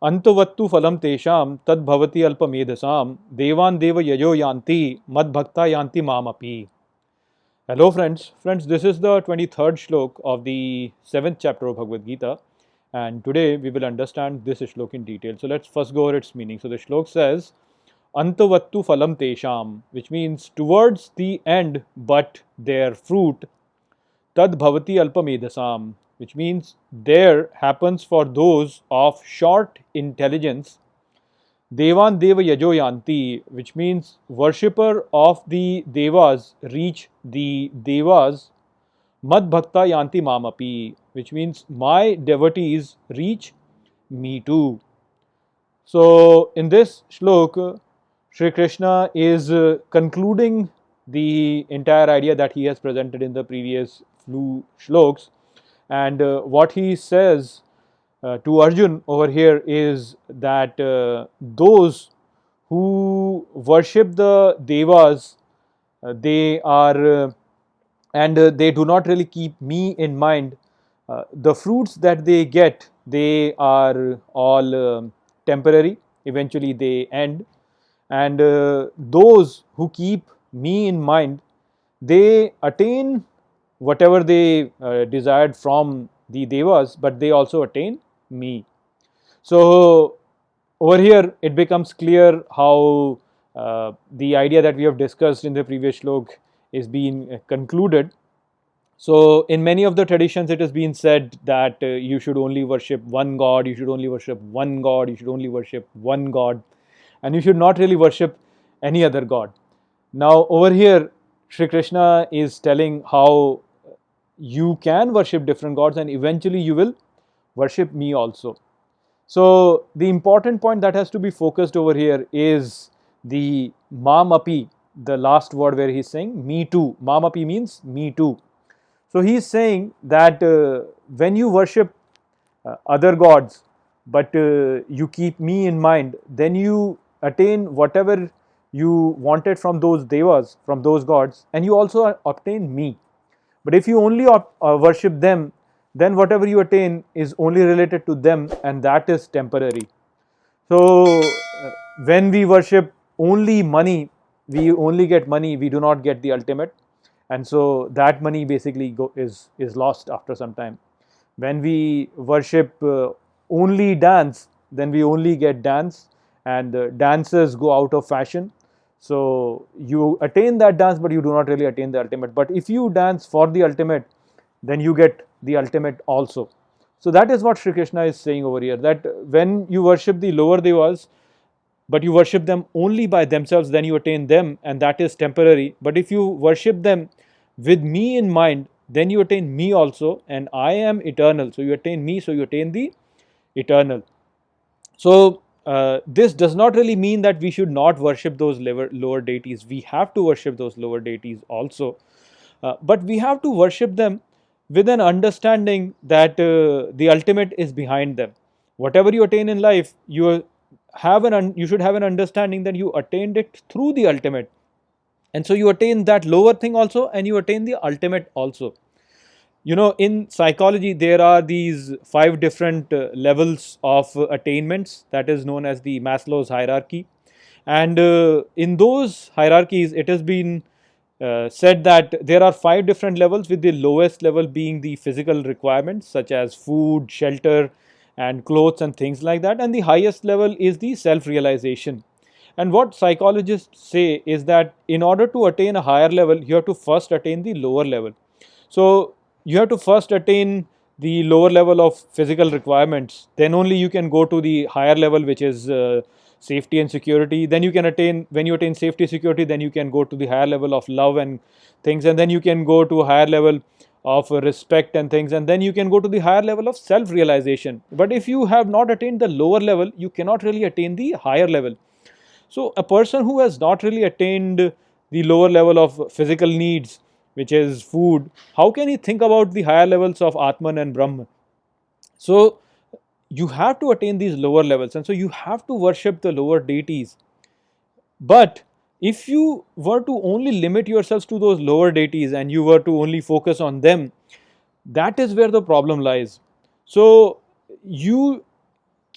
Antavattu phalam tesham tad bhavati alpamedasam devan deva yajo yanti mad bhakta yanti mamapi. Hello friends. Friends, this is the 23rd shlok of the 7th chapter of Bhagavad Gita, and today we will understand this shlok in detail. So let's first go over its meaning. So the shlok says Antavattu phalam tesham, which means towards the end but their fruit, tad bhavati alpamedasam, which means there happens for those of short intelligence. Devan deva yajo yanti, which means worshipper of the devas reach the devas. Mad bhakta yanti mamapi, which means my devotees reach me too. So in this shlok, Sri Krishna is concluding the entire idea that he has presented in the previous few shloks, and what he says to Arjun over here is that those who worship the devas, they are and they do not really keep me in mind. The fruits that they get, they are all temporary. Eventually, they end, and those who keep me in mind, they attain whatever they desired from the devas, but they also attain me. So over here it becomes clear how the idea that we have discussed in the previous shlok is being concluded. So in many of the traditions it has been said that you should only worship one god, you should only worship one god, you should only worship one god, and you should not really worship any other god. Now over here Sri Krishna is telling how you can worship different gods and eventually you will worship me also. So the important point that has to be focused over here is the mamapi, the last word where he's saying me too. Mamapi means me too. So he's saying that when you worship other gods, but you keep me in mind, then you attain whatever you wanted from those devas, from those gods, and you also obtain me. But if you only worship them, then whatever you attain is only related to them, and that is temporary. So when we worship only money, we only get money, we do not get the ultimate, and so that money basically is lost after some time. When we worship only dance, then we only get dance, and dances go out of fashion. So you attain that dance, but you do not really attain the ultimate. But if you dance for the ultimate, then you get the ultimate also. So that is what Sri Krishna is saying over here, that when you worship the lower devas, but you worship them only by themselves, then you attain them, and that is temporary. But if you worship them with me in mind, then you attain me also, and I am eternal. So you attain me, so you attain the eternal. So this does not really mean that we should not worship those lower deities. We have to worship those lower deities also, but we have to worship them with an understanding that the ultimate is behind them. Whatever you attain in life, you should have an understanding that you attained it through the ultimate, and so you attain that lower thing also, and you attain the ultimate also. You know, in psychology there are these 5 different levels of attainments, that is known as the Maslow's hierarchy. And in those hierarchies it has been said that there are 5 different levels, with the lowest level being the physical requirements such as food, shelter and clothes and things like that, and the highest level is the self realization. And what psychologists say is that in order to attain a higher level, you have to first attain the lower level. So you have to first attain the lower level of physical requirements, then only you can go to the higher level, which is safety and security. Then you can attain, when you attain safety, security, then you can go to the higher level of love and things, and then you can go to a higher level of respect and things, and then you can go to the higher level of self realization. But if you have not attained the lower level, you cannot really attain the higher level. So a person who has not really attained the lower level of physical needs, which is food, how can he think about the higher levels of Atman and Brahman? So you have to attain these lower levels, and so you have to worship the lower deities. But if you were to only limit yourselves to those lower deities and you were to only focus on them, that is where the problem lies. So you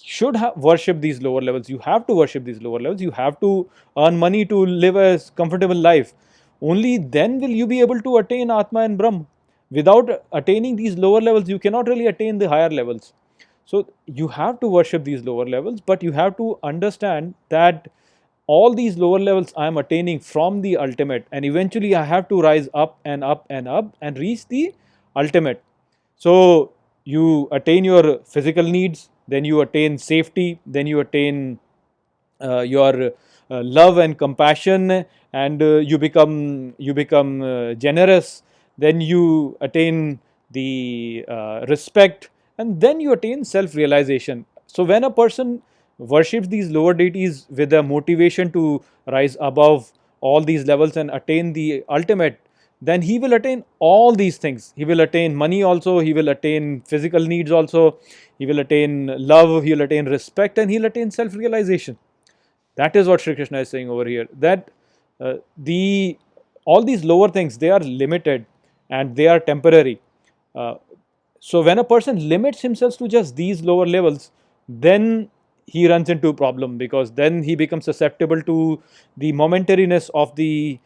should worship these lower levels. You have to worship these lower levels. You have to earn money to live a comfortable life. Only then will you be able to attain Atma and Brahm. Without attaining these lower levels, you cannot really attain the higher levels. So you have to worship these lower levels, but you have to understand that all these lower levels I am attaining from the ultimate, and eventually I have to rise up and up and up and reach the ultimate. So you attain your physical needs, then you attain safety, then you attain your love and compassion, and you become generous. Then you attain the respect, and then you attain self realization. So when a person worships these lower deities with a motivation to rise above all these levels and attain the ultimate, then he will attain all these things. He will attain money also, he will attain physical needs also, he will attain love, he will attain respect, and he'll attain self realization. That is what Sri Krishna is saying over here. That the all these lower things, they are limited and they are temporary. Uh, so when a person limits himself to just these lower levels, then he runs into a problem, because then he becomes susceptible to the momentariness of the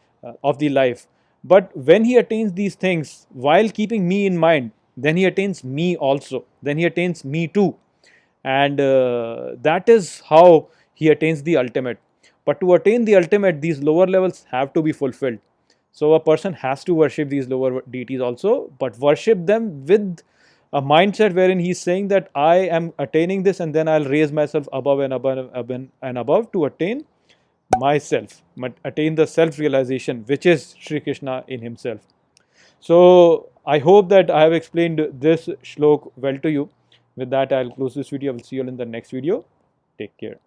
life. But when he attains these things while keeping me in mind, then he attains me also. Then he attains me too, and that is how he attains the ultimate. But to attain the ultimate, these lower levels have to be fulfilled. So a person has to worship these lower deities also, but worship them with a mindset wherein he's saying that I am attaining this, and then I'll raise myself above and above to attain myself, but attain the self realization, which is Sri Krishna in himself. So I hope that I have explained this shlok well to you. With that, I'll close this video. I will see you all in the next video. Take care.